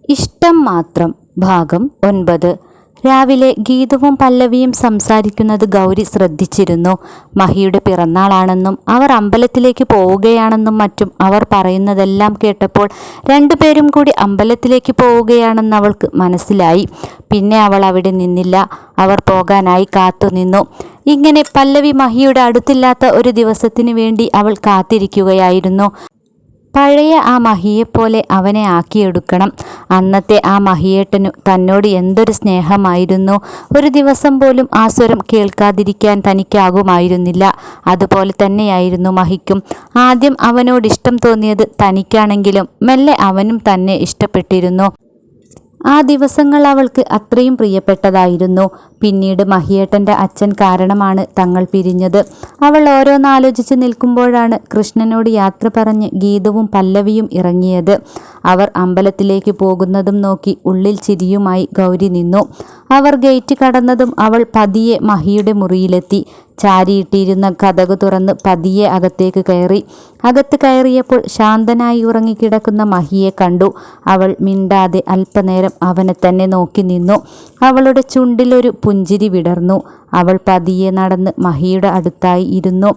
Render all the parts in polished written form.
ഇഷ്ടം മാത്രം ഭാഗം 9. രാവിലെ ഗീതവും പല്ലവിയും സംസാരിക്കുന്നത് ഗൗരി ശ്രദ്ധിച്ചിരുന്നു. മഹിയുടെ പിറന്നാളാണെന്നും അവർ അമ്പലത്തിലേക്ക് പോവുകയാണെന്നും മറ്റും അവർ പറയുന്നതെല്ലാം കേട്ടപ്പോൾ രണ്ടുപേരും കൂടി അമ്പലത്തിലേക്ക് പോവുകയാണെന്ന് അവൾക്ക് മനസ്സിലായി. പിന്നെ അവൾ അവിടെ നിന്നില്ല. അവർ പോകാനായി കാത്തുനിന്നു. ഇങ്ങനെ പല്ലവി മഹിയുടെ അടുത്തില്ലാത്ത ഒരു ദിവസത്തിന് വേണ്ടി അവൾ കാത്തിരിക്കുകയായിരുന്നു. പഴയ ആ മഹിയെപ്പോലെ അവനെ ആക്കിയെടുക്കണം. അന്നത്തെ ആ മഹിയേട്ടനു തന്നോട് എന്തൊരു സ്നേഹമായിരുന്നു. ഒരു ദിവസം പോലും ആ സ്വരം കേൾക്കാതിരിക്കാൻ തനിക്കാകുമായിരുന്നില്ല. അതുപോലെ തന്നെയായിരുന്നു മഹിക്കും. ആദ്യം അവനോട് ഇഷ്ടം തോന്നിയത് തനിക്കാണെങ്കിലും മെല്ലെ അവനും തന്നെ ഇഷ്ടപ്പെട്ടിരുന്നു. ആ ദിവസങ്ങൾ അവൾക്ക് അത്രയും പ്രിയപ്പെട്ടതായിരുന്നു. പിന്നീട് മഹിയേട്ടൻ്റെ അച്ഛൻ കാരണമാണ് തങ്ങൾ പിരിഞ്ഞത്. അവൾ ഓരോന്നാലോചിച്ച് നിൽക്കുമ്പോഴാണ് കൃഷ്ണനോട് യാത്ര പറഞ്ഞ് ഗീതവും പല്ലവിയും ഇറങ്ങിയത്. അവർ അമ്പലത്തിലേക്ക് പോകുന്നതും നോക്കി ഉള്ളിൽ ചിരിയുമായി ഗൗരി നിന്നു. അവർ ഗേറ്റ് കടന്നതും അവൾ പതിയെ മഹിയുടെ മുറിയിലെത്തി. ചാരിയിട്ടിരുന്ന കതക് തുറന്ന് പതിയെ അകത്തേക്ക് കയറി. അകത്ത് കയറിയപ്പോൾ ശാന്തനായി ഉറങ്ങിക്കിടക്കുന്ന മഹിയെ കണ്ടു. അവൾ മിണ്ടാതെ അല്പനേരം അവനെ തന്നെ നോക്കി നിന്നു. അവളുടെ ചുണ്ടിലൊരു പുഞ്ചിരി വിടർന്നു. അവൾ പതിയെ നടന്ന് മഹിയുടെ അടുത്തായി ഇരുന്നു.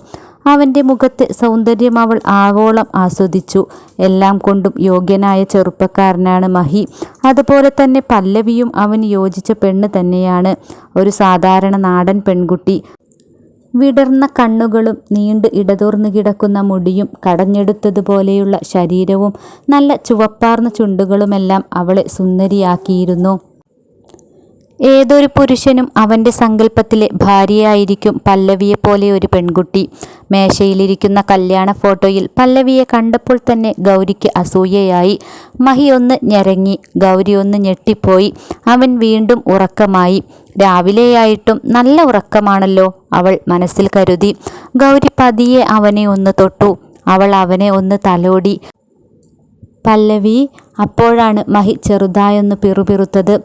അവൻ്റെ മുഖത്തെ സൗന്ദര്യം അവൾ ആവോളം ആസ്വദിച്ചു. എല്ലാം കൊണ്ടും യോഗ്യനായ ചെറുപ്പക്കാരനാണ് മഹി. അതുപോലെ തന്നെ പല്ലവിയും അവന് യോജിച്ച പെണ്ണ് തന്നെയാണ്. ഒരു സാധാരണ നാടൻ പെൺകുട്ടി. വിടർന്ന കണ്ണുകളും നീണ്ട് ഇടതൂർന്നു കിടക്കുന്ന മുടിയും കടഞ്ഞെടുത്തതുപോലെയുള്ള ശരീരവും നല്ല ചുവപ്പാർന്ന ചുണ്ടുകളുമെല്ലാം അവളെ സുന്ദരിയാക്കിയിരുന്നു. ഏതൊരു പുരുഷനും അവൻ്റെ സങ്കല്പത്തിലെ ഭാര്യയായിരിക്കും പല്ലവിയെപ്പോലെ ഒരു പെൺകുട്ടി. മേശയിലിരിക്കുന്ന കല്യാണ ഫോട്ടോയിൽ പല്ലവിയെ കണ്ടപ്പോൾ തന്നെ ഗൗരിക്ക് അസൂയയായി. മഹി ഒന്ന് ഞെരങ്ങി. ഗൗരി ഒന്ന് ഞെട്ടിപ്പോയി. അവൻ വീണ്ടും ഉറക്കമായി. രാവിലെയായിട്ടും നല്ല ഉറക്കമാണല്ലോ, അവൾ മനസ്സിൽ കരുതി. ഗൗരി പതിയെ അവനെ ഒന്ന് തൊട്ടു. അവൾ അവനെ ഒന്ന് തലോടി. പല്ലവി. അപ്പോഴാണ് മഹി ചെറുതായൊന്ന് പിറുപിറുത്തത്.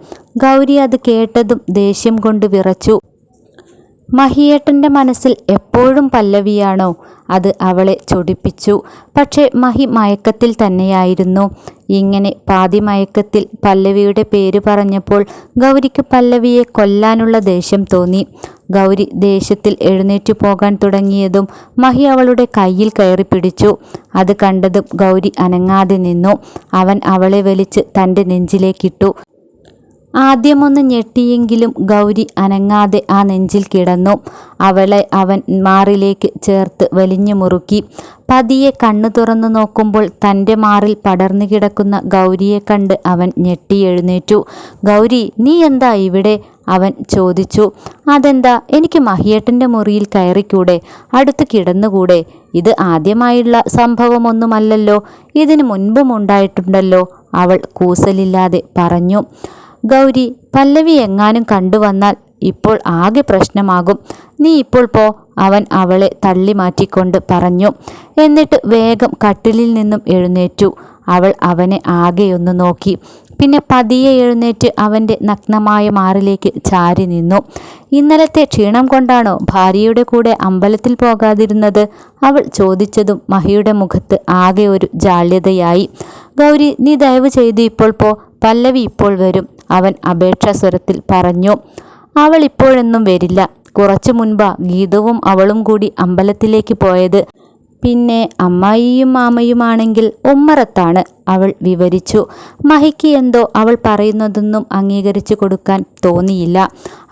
ഗൗരി അത് കേട്ടതും ദേഷ്യം കൊണ്ട് വിറച്ചു. മഹിയേട്ടൻ്റെ മനസ്സിൽ എപ്പോഴും പല്ലവിയാണോ? അത് അവളെ ചൊടിപ്പിച്ചു. പക്ഷേ മഹി മയക്കത്തിൽ തന്നെയായിരുന്നു. ഇങ്ങനെ പാതി മയക്കത്തിൽ പല്ലവിയുടെ പേര് പറഞ്ഞപ്പോൾ ഗൗരിക്ക് പല്ലവിയെ കൊല്ലാനുള്ള ദേഷ്യം തോന്നി. ഗൗരി ദേഷ്യത്തിൽ എഴുന്നേറ്റു പോകാൻ തുടങ്ങിയതും മഹി അവളുടെ കയ്യിൽ കയറി പിടിച്ചു. അത് കണ്ടതും ഗൗരി അനങ്ങാതെ നിന്നു. അവൻ അവളെ വലിച്ച് തൻ്റെ നെഞ്ചിലേക്കിട്ടു. ആദ്യമൊന്ന് ഞെട്ടിയെങ്കിലും ഗൗരി അനങ്ങാതെ ആ നെഞ്ചിൽ കിടന്നു. അവളെ അവൻ മാറിലേക്ക് ചേർത്ത് വലിഞ്ഞു മുറുക്കി. പതിയെ കണ്ണു തുറന്നു നോക്കുമ്പോൾ തൻ്റെ മാറിൽ പടർന്നു കിടക്കുന്ന ഗൗരിയെ കണ്ട് അവൻ ഞെട്ടി എഴുന്നേറ്റു. ഗൗരി, നീ എന്താ ഇവിടെ? അവൻ ചോദിച്ചു. അതെന്താ, എനിക്ക് മഹിയേട്ടൻ്റെ മുറിയിൽ കയറിക്കൂടെ? അടുത്ത് കിടന്നുകൂടെ? ഇത് ആദ്യമായുള്ള സംഭവമൊന്നുമല്ലല്ലോ, ഇതിനു മുൻപും ഉണ്ടായിട്ടുണ്ടല്ലോ, അവൾ കൂസലില്ലാതെ പറഞ്ഞു. ഗൗരി, പല്ലവി എങ്ങാനും കണ്ടുവന്നാൽ ഇപ്പോൾ ആകെ പ്രശ്നമാകും. നീ ഇപ്പോൾ പോ, അവൻ അവളെ തള്ളി മാറ്റിക്കൊണ്ട് പറഞ്ഞു. എന്നിട്ട് വേഗം കട്ടിലിൽ നിന്നും എഴുന്നേറ്റു. അവൾ അവനെ ആകെയൊന്ന് നോക്കി. പിന്നെ പതിയെ എഴുന്നേറ്റ് അവൻ്റെ നഗ്നമായ മാറിലേക്ക് ചാരി നിന്നു. ഇന്നലത്തെ ക്ഷീണം കൊണ്ടാണോ ഭാര്യയുടെ കൂടെ അമ്പലത്തിൽ പോകാതിരുന്നത്? അവൾ ചോദിച്ചതും മഹിയുടെ മുഖത്ത് ആകെ ഒരു ജാള്യതയായി. ഗൗരി, നീ ദയവ് ചെയ്ത് ഇപ്പോൾ പോ, പല്ലവി ഇപ്പോൾ വരും, അവൻ അപേക്ഷാസ്വരത്തിൽ പറഞ്ഞു. അവൾ ഇപ്പോഴൊന്നും വരില്ല. കുറച്ചു മുൻപാ ഗീതവും അവളും കൂടി അമ്പലത്തിലേക്ക് പോയത്. പിന്നെ അമ്മായിയും മാമയുമാണെങ്കിൽ ഉമ്മറത്താണ്, അവൾ വിവരിച്ചു. മഹിക്ക് എന്തോ അവൾ പറയുന്നതൊന്നും അംഗീകരിച്ചു കൊടുക്കാൻ തോന്നിയില്ല.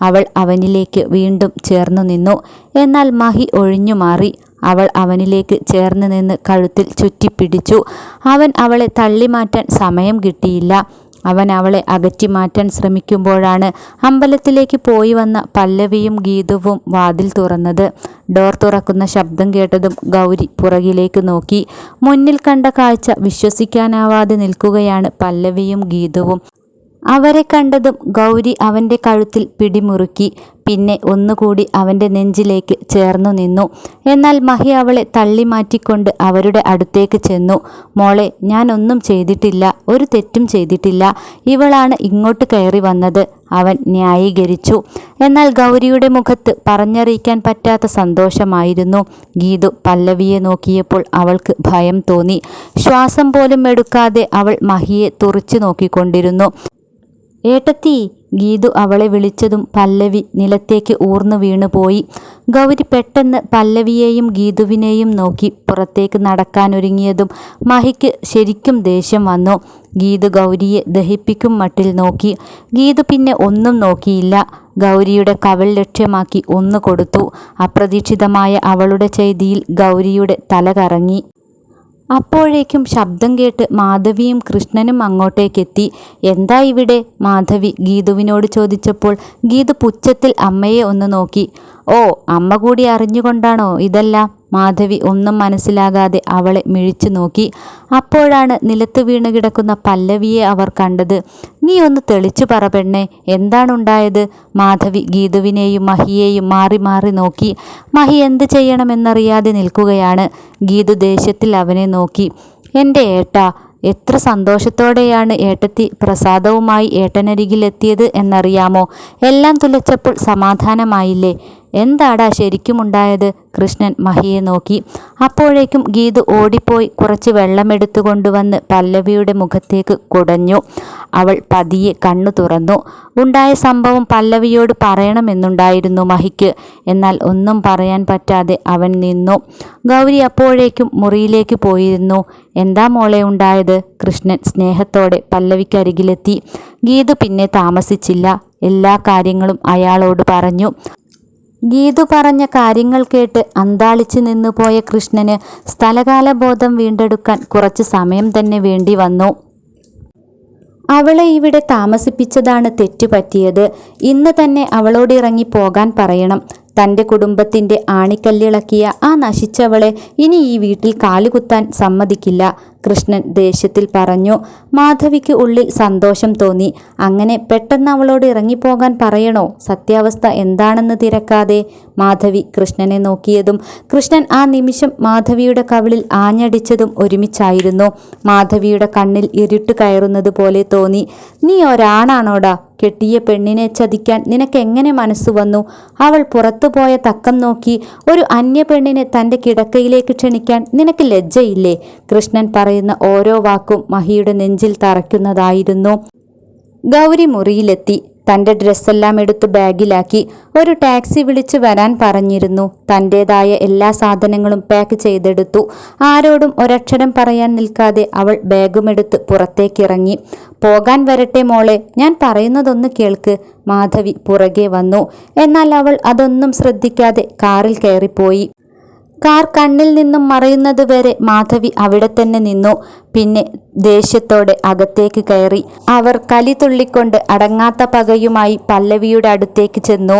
അവൾ അവനിലേക്ക് വീണ്ടും ചേർന്നു നിന്നു. എന്നാൽ മഹി ഒഴിഞ്ഞു മാറി. അവൾ അവനിലേക്ക് ചേർന്ന് നിന്ന് കഴുത്തിൽ ചുറ്റിപ്പിടിച്ചു. അവൻ അവളെ തള്ളിമാറ്റാൻ സമയം കിട്ടിയില്ല. അവൻ അവളെ അകറ്റിമാറ്റാൻ ശ്രമിക്കുമ്പോഴാണ് അമ്പലത്തിലേക്ക് പോയി വന്ന പല്ലവിയും ഗീതവും വാതിൽ തുറന്നത്. ഡോർ തുറക്കുന്ന ശബ്ദം കേട്ടതും ഗൗരി പുറകിലേക്ക് നോക്കി. മുന്നിൽ കണ്ട കാഴ്ച വിശ്വസിക്കാനാവാതെ നിൽക്കുകയാണ് പല്ലവിയും ഗീതവും. അവരെ കണ്ടതും ഗൗരി അവൻ്റെ കഴുത്തിൽ പിടിമുറുക്കി. പിന്നെ ഒന്നുകൂടി അവൻ്റെ നെഞ്ചിലേക്ക് ചേർന്നു നിന്നു. എന്നാൽ മഹി അവളെ തള്ളി മാറ്റിക്കൊണ്ട് അവരുടെ അടുത്തേക്ക് ചെന്നു. മോളെ, ഞാൻ ഒന്നും ചെയ്തിട്ടില്ല, ഒരു തെറ്റും ചെയ്തിട്ടില്ല. ഇവളാണ് ഇങ്ങോട്ട് കയറി വന്നത്, അവൻ ന്യായീകരിച്ചു. എന്നാൽ ഗൗരിയുടെ മുഖത്ത് പറഞ്ഞറിയിക്കാൻ പറ്റാത്ത സന്തോഷമായിരുന്നു. ഗീതു പല്ലവിയെ നോക്കിയപ്പോൾ അവൾക്ക് ഭയം തോന്നി. ശ്വാസം പോലും എടുക്കാതെ അവൾ മഹിയെ തുറിച്ചു നോക്കിക്കൊണ്ടിരുന്നു. ഏട്ടത്തി! ഗീതു അവളെ വിളിച്ചതും പല്ലവി നിലത്തേക്ക് ഊർന്നു വീണുപോയി. ഗൗരി പെട്ടെന്ന് പല്ലവിയെയും ഗീതുവിനെയും നോക്കി പുറത്തേക്ക് നടക്കാനൊരുങ്ങിയതും മഹിക്ക് ശരിക്കും ദേഷ്യം വന്നു. ഗീതു ഗൗരിയെ ദഹിപ്പിക്കും മട്ടിൽ നോക്കി. ഗീതു പിന്നെ ഒന്നും നോക്കിയില്ല. ഗൗരിയുടെ കവിൾ ലക്ഷ്യമാക്കി ഒന്ന് കൊടുത്തു. അപ്രതീക്ഷിതമായ അവളുടെ ചെയ്തിയിൽ ഗൗരിയുടെ തല കറങ്ങി. അപ്പോഴേക്കും ശബ്ദം കേട്ട് മാധവിയും കൃഷ്ണനും അങ്ങോട്ടേക്കെത്തി. എന്താ ഇവിടെ? മാധവി ഗീതുവിനോട് ചോദിച്ചപ്പോൾ ഗീതു പുച്ഛത്തിൽ അമ്മയെ ഒന്ന് നോക്കി. ഓ, അമ്മ കൂടി അറിഞ്ഞുകൊണ്ടാണോ ഇതെല്ലാം? മാധവി ഒന്നും മനസ്സിലാകാതെ അവളെ മിഴിച്ചു നോക്കി. അപ്പോഴാണ് നിലത്ത് വീണ് കിടക്കുന്ന പല്ലവിയെ അവർ കണ്ടത്. നീ ഒന്ന് തെളിച്ചു പറ പെണ്ണെ, എന്താണുണ്ടായത്? മാധവി ഗീതുവിനെയും മഹിയെയും മാറി മാറി നോക്കി. മഹി എന്ത് ചെയ്യണമെന്നറിയാതെ നിൽക്കുകയാണ്. ഗീതു ദേഷ്യത്തിൽ അവനെ നോക്കി. എൻ്റെ ഏട്ടാ, എത്ര സന്തോഷത്തോടെയാണ് ഏട്ടത്തി പ്രസാദവുമായി ഏട്ടനരികിലെത്തിയത് എന്നറിയാമോ? എല്ലാം തുലച്ചപ്പോൾ സമാധാനമായില്ലേ? എന്താടാ ശരിക്കുമുണ്ടായത്? കൃഷ്ണൻ മഹിയെ നോക്കി. അപ്പോഴേക്കും ഗീതു ഓടിപ്പോയി കുറച്ച് വെള്ളമെടുത്തു കൊണ്ടുവന്ന് പല്ലവിയുടെ മുഖത്തേക്ക് കുടഞ്ഞു. അവൾ പതിയെ കണ്ണു തുറന്നു. ഉണ്ടായ സംഭവം പല്ലവിയോട് പറയണമെന്നുണ്ടായിരുന്നു മഹിക്ക്. എന്നാൽ ഒന്നും പറയാൻ പറ്റാതെ അവൻ നിന്നു. ഗൗരി അപ്പോഴേക്കും മുറിയിലേക്ക് പോയിരുന്നു. എന്താ മോളെ ഉണ്ടായത്? കൃഷ്ണൻ സ്നേഹത്തോടെ പല്ലവിക്കരികിലെത്തി. ഗീതു പിന്നെ താമസിച്ചില്ല. എല്ലാ കാര്യങ്ങളും അയാളോട് പറഞ്ഞു. ഗീതു പറഞ്ഞ കാര്യങ്ങൾ കേട്ട് അന്താളിച്ചു നിന്നുപോയ കൃഷ്ണന് സ്ഥലകാലബോധം വീണ്ടെടുക്കാൻ കുറച്ച് സമയം തന്നെ വേണ്ടി വന്നു. അവളെ ഇവിടെ താമസിപ്പിച്ചതാണ് തെറ്റുപറ്റിയത്. ഇന്ന് തന്നെ അവളോട് ഇറങ്ങി പോകാൻ പറയണം. തൻ്റെ കുടുംബത്തിൻ്റെ ആണിക്കല്ലിളക്കിയ ആ നശിച്ചവളെ ഇനി ഈ വീട്ടിൽ കാലുകുത്താൻ സമ്മതിക്കില്ല, കൃഷ്ണൻ ദേഷ്യത്തിൽ പറഞ്ഞു. മാധവിക്ക് ഉള്ളിൽ സന്തോഷം തോന്നി. അങ്ങനെ പെട്ടെന്ന് അവളോട് ഇറങ്ങിപ്പോകാൻ പറയണോ? സത്യാവസ്ഥ എന്താണെന്ന് തിരക്കാതെ മാധവി കൃഷ്ണനെ നോക്കിയതും കൃഷ്ണൻ ആ നിമിഷം മാധവിയുടെ കവിളിൽ ആഞ്ഞടിച്ചതും ഒരുമിച്ചായിരുന്നു. മാധവിയുടെ കണ്ണിൽ ഇരുട്ട് കയറുന്നത് പോലെ തോന്നി. നീ ഒരാണാണോടാ? കെട്ടിയ പെണ്ണിനെ ചതിക്കാൻ നിനക്കെങ്ങനെ മനസ്സു വന്നു? അവൾ പുറത്തുപോയ തക്കം നോക്കി ഒരു അന്യ പെണ്ണിനെ തൻ്റെ കിടക്കയിലേക്ക് ക്ഷണിക്കാൻ നിനക്ക് ലജ്ജയില്ലേ? കൃഷ്ണൻ പറയുന്ന ഓരോ വാക്കും മഹിയുടെ നെഞ്ചിൽ തറയ്ക്കുന്നതായിരുന്നു. ഗൗരി മുറിയിലെത്തി. തൻ്റെ ഡ്രസ്സെല്ലാം എടുത്ത് ബാഗിലാക്കി. ഒരു ടാക്സി വിളിച്ച് വരാൻ പറഞ്ഞിരുന്നു. തൻ്റേതായ എല്ലാ സാധനങ്ങളും പാക്ക് ചെയ്തെടുത്തു. ആരോടും ഒരക്ഷരം പറയാൻ നിൽക്കാതെ അവൾ ബാഗുമെടുത്ത് പുറത്തേക്കിറങ്ങി. പോകാൻ വരട്ടെ മോളെ, ഞാൻ പറയുന്നതൊന്ന് കേൾക്ക്. മാധവി പുറകെ വന്നു. എന്നാൽ അവൾ അതൊന്നും ശ്രദ്ധിക്കാതെ കാറിൽ കയറിപ്പോയി. കാർ കണ്ണിൽ നിന്നും മറയുന്നത് വരെ മാധവി അവിടെ തന്നെ നിന്നു. പിന്നെ ദേഷ്യത്തോടെ അകത്തേക്ക് കയറി. അവർ കലി തുള്ളിക്കൊണ്ട് അടങ്ങാത്ത പകയുമായി പല്ലവിയുടെ അടുത്തേക്ക് ചെന്നു.